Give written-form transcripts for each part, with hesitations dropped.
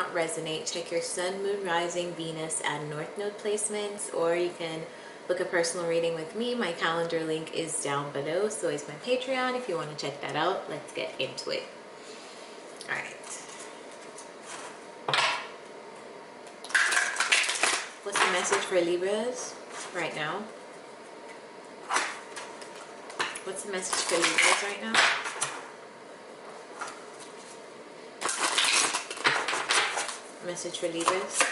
not resonate, check your sun, moon, rising, Venus, and north node placements, or you can book a personal reading with me. My calendar link is down below, so is my Patreon if you want to check that out. Let's get into it. All right. What's the message for Libras right now? What's the message for Libras right now? Message for Libras.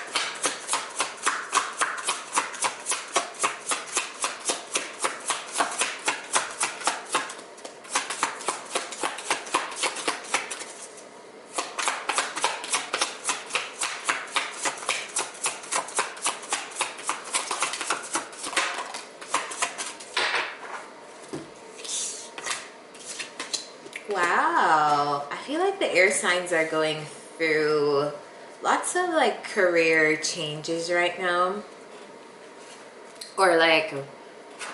Wow, I feel like the air signs are going through lots of like career changes right now, or like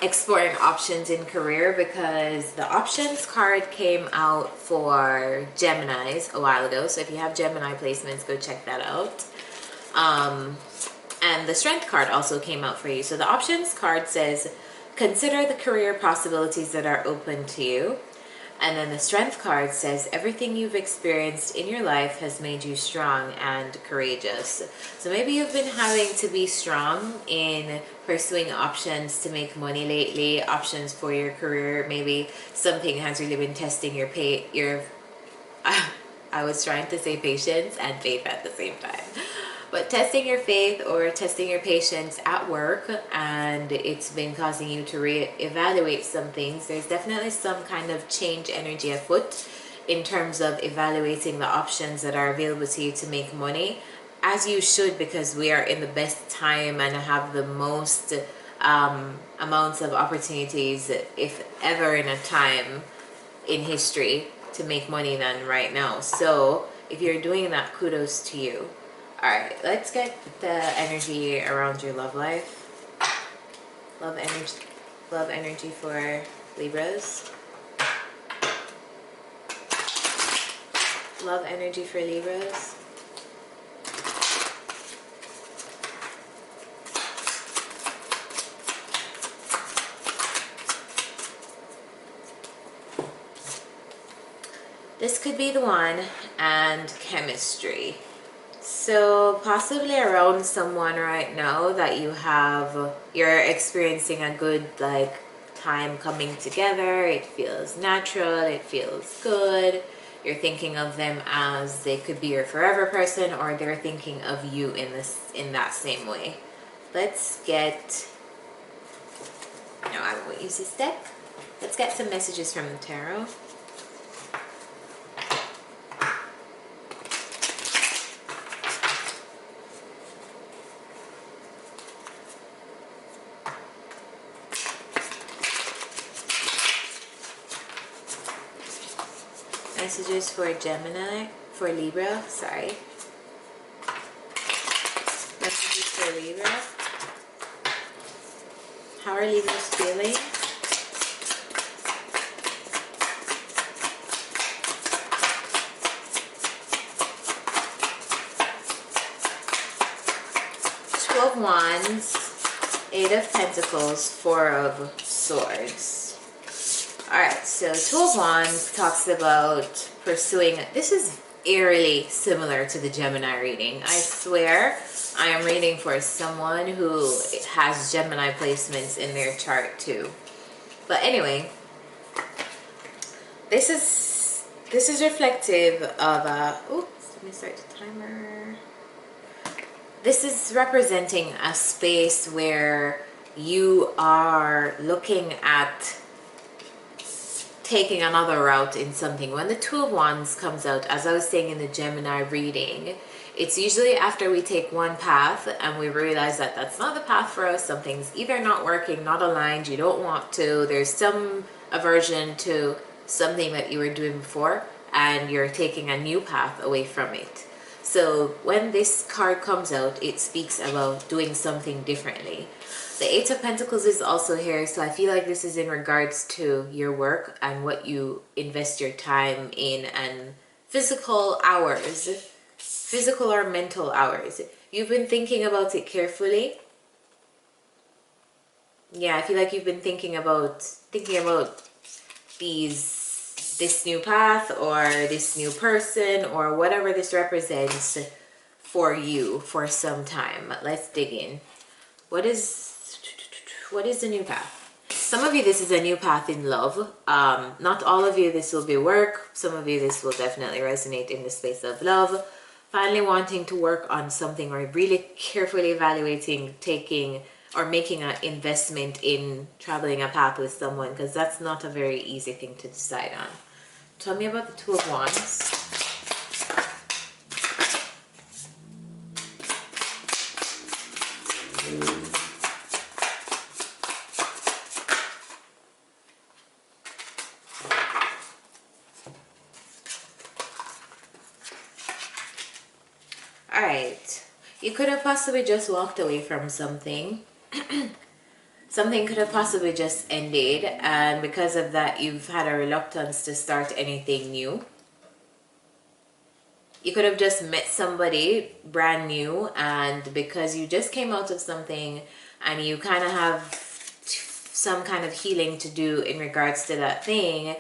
exploring options in career, because the options card came out for Geminis a while ago. So if you have Gemini placements, go check that out. And the strength card also came out for you. So the options card says, consider the career possibilities that are open to you. And then the strength card says, everything you've experienced in your life has made you strong and courageous. So maybe you've been having to be strong in pursuing options to make money lately, options for your career. Maybe something has really been testing your I was trying to say patience and faith at the same time. But testing your faith or testing your patience at work, and it's been causing you to reevaluate some things. There's definitely some kind of change energy afoot in terms of evaluating the options that are available to you to make money, as you should, because we are in the best time and have the most amounts of opportunities, if ever in a time in history, to make money than right now. So if you're doing that, kudos to you. All right, let's get the energy around your love life. Love energy for Libras. Love energy for Libras. This could be the one, and chemistry. So possibly around someone right now that you're experiencing a good like time coming together. It feels natural, it feels good. You're thinking of them as they could be your forever person, or they're thinking of you in that same way. Let's get, no, I won't use this deck. Let's get some messages from the tarot. Messages for Gemini, for Libra, sorry. Messages for Libra. How are Libras feeling? Two of Wands, Eight of Pentacles, Four of Swords. Alright, so Two of Wands talks about pursuing, this is eerily similar to the Gemini reading. I swear I am reading for someone who has Gemini placements in their chart too. But anyway, this is reflective of oops, let me start the timer. This is representing a space where you are looking at taking another route in something. When the Two of Wands comes out, as I was saying in the Gemini reading, it's usually after we take one path and we realize that that's not the path for us. Something's either not working, not aligned, you don't want to, there's some aversion to something that you were doing before, and you're taking a new path away from it. So when this card comes out, it speaks about doing something differently. The Eight of Pentacles is also here, so I feel like this is in regards to your work and what you invest your time in and physical hours physical or mental hours. You've been thinking about it carefully. Yeah, I feel like you've been thinking about this new path or this new person or whatever this represents for you for some time. Let's dig in. What is the new path? Some of you, this is a new path in love. Not all of you, this will be work. Some of you, this will definitely resonate in the space of love. Finally wanting to work on something or really carefully evaluating, taking or making an investment in traveling a path with someone, because that's not a very easy thing to decide on. Tell me about the Two of Wands. All right. You could have possibly just walked away from something. Something could have possibly just ended, and because of that you've had a reluctance to start anything new. You could have just met somebody brand new, and because you just came out of something and you kind of have some kind of healing to do in regards to that thing,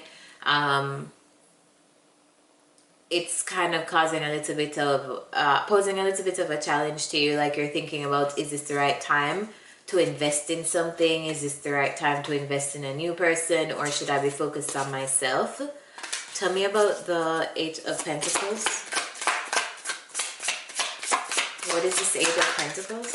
it's kind of causing a little bit of posing a little bit of a challenge to you. Like you're thinking about, is this the right time to invest in something? Is this the right time to invest in a new person, or should I be focused on myself? Tell me about the Eight of Pentacles. What is this Eight of Pentacles?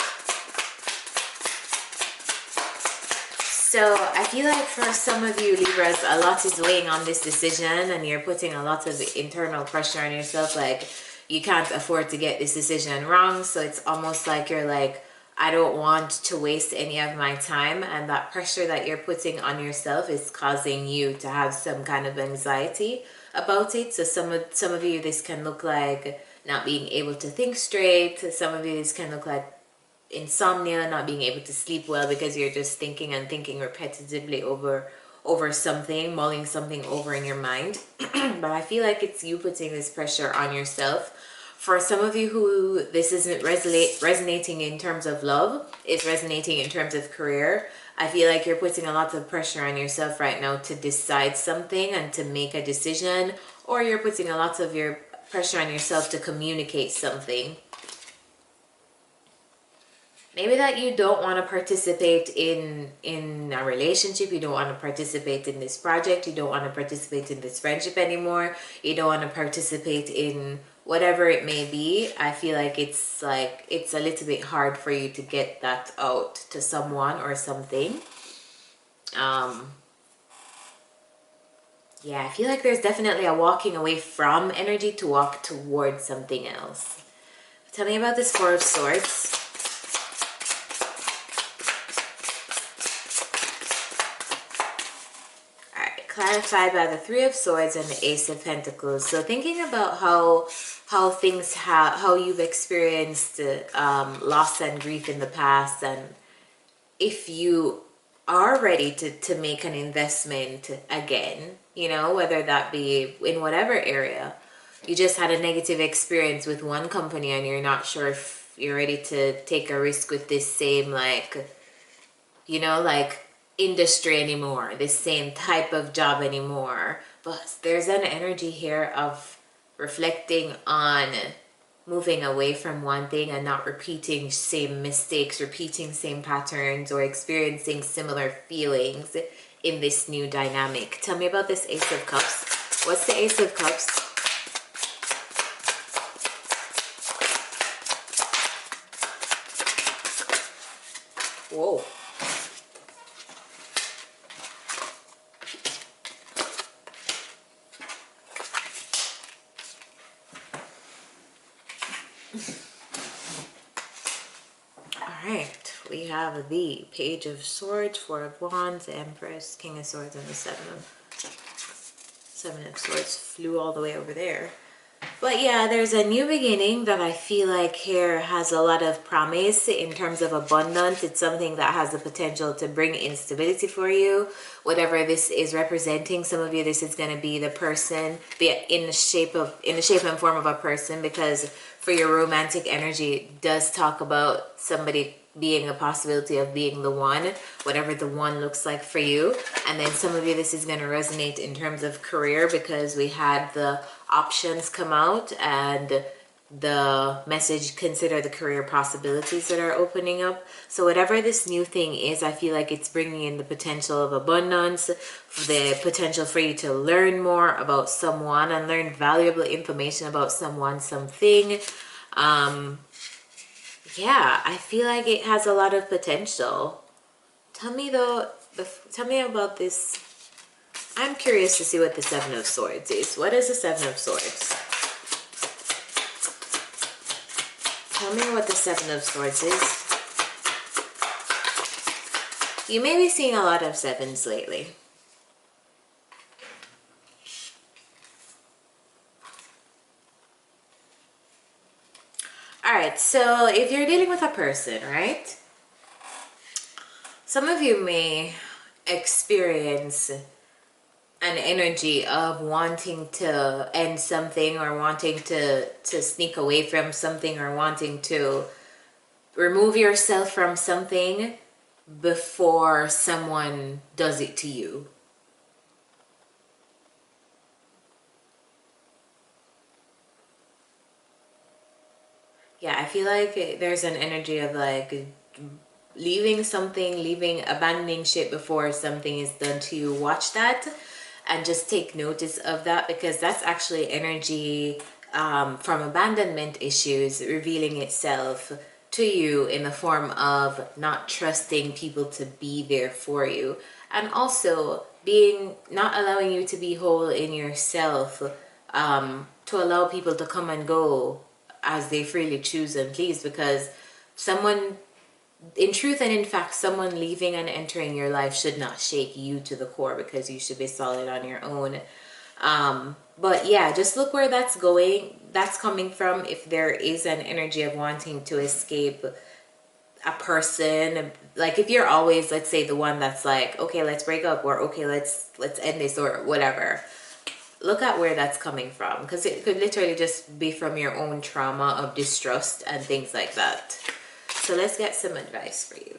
So I feel like for some of you Libras, a lot is weighing on this decision and you're putting a lot of internal pressure on yourself. Like you can't afford to get this decision wrong. So it's almost like you're like, I don't want to waste any of my time. And that pressure that you're putting on yourself is causing you to have some kind of anxiety about it. So some of you, this can look like not being able to think straight. Some of you, this can look like insomnia, not being able to sleep well because you're just thinking and thinking repetitively over something, mulling something over in your mind. But I feel like it's you putting this pressure on yourself. For some of you who this isn't resonating in terms of love, it's resonating in terms of career, I feel like you're putting a lot of pressure on yourself right now to decide something and to make a decision, or you're putting a lot of your pressure on yourself to communicate something. Maybe that you don't want to participate in a relationship, you don't want to participate in this project, you don't want to participate in this friendship anymore, you don't want to participate in whatever it may be. I feel like it's a little bit hard for you to get that out to someone or something. Yeah, I feel like there's definitely a walking away from energy to walk towards something else. Tell me about this Four of Swords. Clarified by the Three of Swords and the Ace of Pentacles. So thinking about how you've experienced loss and grief in the past, and if you are ready to make an investment again, you know, whether that be in whatever area. You just had a negative experience with one company and you're not sure if you're ready to take a risk with this same, like, you know, like industry anymore, this same type of job anymore. But there's an energy here of reflecting on moving away from one thing and not repeating same mistakes, repeating same patterns, or experiencing similar feelings in this new dynamic. Tell me about this Ace of Cups. What's the Ace of Cups? Whoa. Alright, we have the Page of Swords, Four of Wands, Empress, King of Swords, and the Seven of Swords flew all the way over there. But yeah, there's a new beginning that I feel like here has a lot of promise in terms of abundance. It's something that has the potential to bring instability for you. Whatever this is representing, some of you, this is going to be the person, be in the shape and form of a person, because for your romantic energy, it does talk about somebody being a possibility of being the one, whatever the one looks like for you. And then some of you, this is going to resonate in terms of career, because we had the options come out and the message, consider the career possibilities that are opening up. So whatever this new thing is, I feel like it's bringing in the potential of abundance, the potential for you to learn more about someone and learn valuable information about someone, something. Yeah, I feel like it has a lot of potential. Tell me tell me about this. I'm curious to see what the Seven of Swords is. What is the Seven of Swords? Tell me what the Seven of Swords is. You may be seeing a lot of sevens lately. Alright, so if you're dealing with a person, right? Some of you may experience an energy of wanting to end something, or wanting to sneak away from something, or wanting to remove yourself from something before someone does it to you. Yeah, I feel like there's an energy of like leaving something, abandoning shit before something is done to you. Watch that and just take notice of that, because that's actually energy from abandonment issues revealing itself to you in the form of not trusting people to be there for you, and also not allowing you to be whole in yourself, to allow people to come and go as they freely choose and please, because someone, in truth and in fact, someone leaving and entering your life should not shake you to the core, because you should be solid on your own. But yeah, just look where that's coming from. If there is an energy of wanting to escape a person, like if you're always, let's say, the one that's like, okay, let's break up, or okay, let's end this, or whatever, look at where that's coming from, because it could literally just be from your own trauma of distrust and things like that. So let's get some advice for you.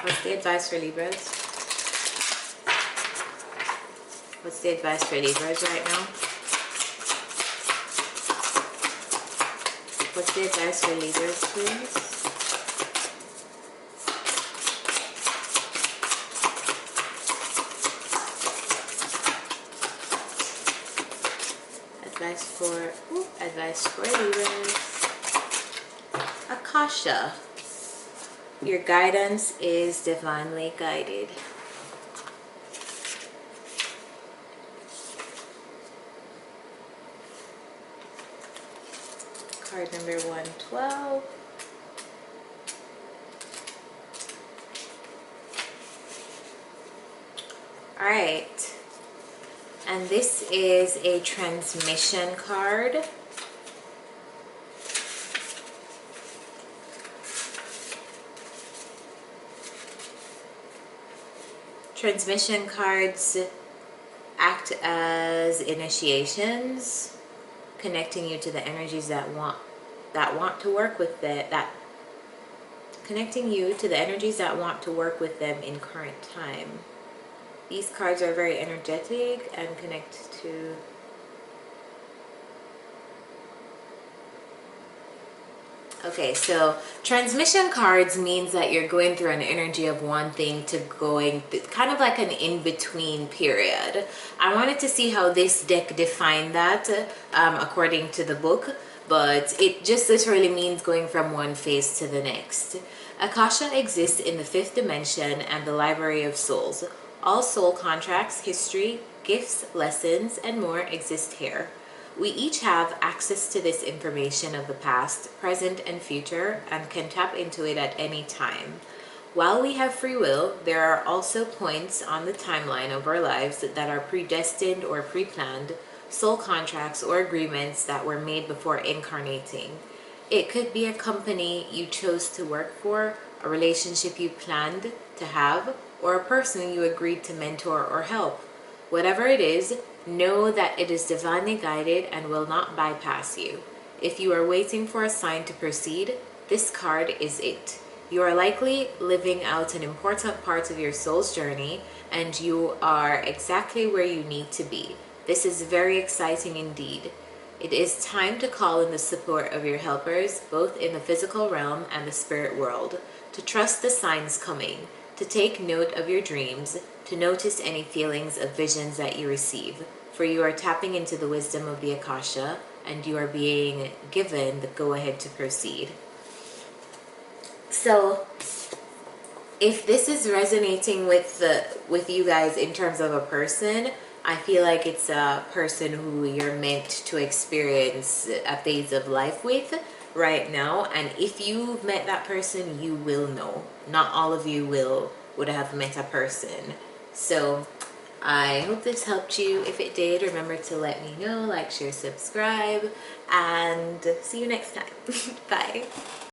What's the advice for Libras? What's the advice for Libras right now? What's the advice for Libras, please? Advice for Libras. Akasha. Your guidance is divinely guided. Card number 112. All right. And this is a transmission card. Transmission cards act as initiations, connecting you to the energies that want to work with connecting you to the energies that want to work with them in current time. These cards are very energetic and connect to okay, so transmission cards means that you're going through an energy of one thing to going, kind of like an in-between period. I wanted to see how this deck defined that according to the book, but it just literally means going from one phase to the next. Akasha exists in the 5th dimension and the Library of Souls. All soul contracts, history, gifts, lessons, and more exist here. We each have access to this information of the past, present, and future, and can tap into it at any time. While we have free will, there are also points on the timeline of our lives that are predestined or pre-planned, soul contracts or agreements that were made before incarnating. It could be a company you chose to work for, a relationship you planned to have, or a person you agreed to mentor or help. Whatever it is, know that it is divinely guided and will not bypass you. If you are waiting for a sign to proceed, this card is it. You are likely living out an important part of your soul's journey, and you are exactly where you need to be. This is very exciting indeed. It is time to call in the support of your helpers, both in the physical realm and the spirit world, to trust the signs coming, to take note of your dreams, to notice any feelings of visions that you receive, for you are tapping into the wisdom of the Akasha, and you are being given the go-ahead to proceed. So, if this is resonating with you guys in terms of a person, I feel like it's a person who you're meant to experience a phase of life with right now. And if you've met that person, you will know. Not all of you would have met a person. So I hope this helped you. If it did, remember to let me know, like, share, subscribe, and see you next time. Bye.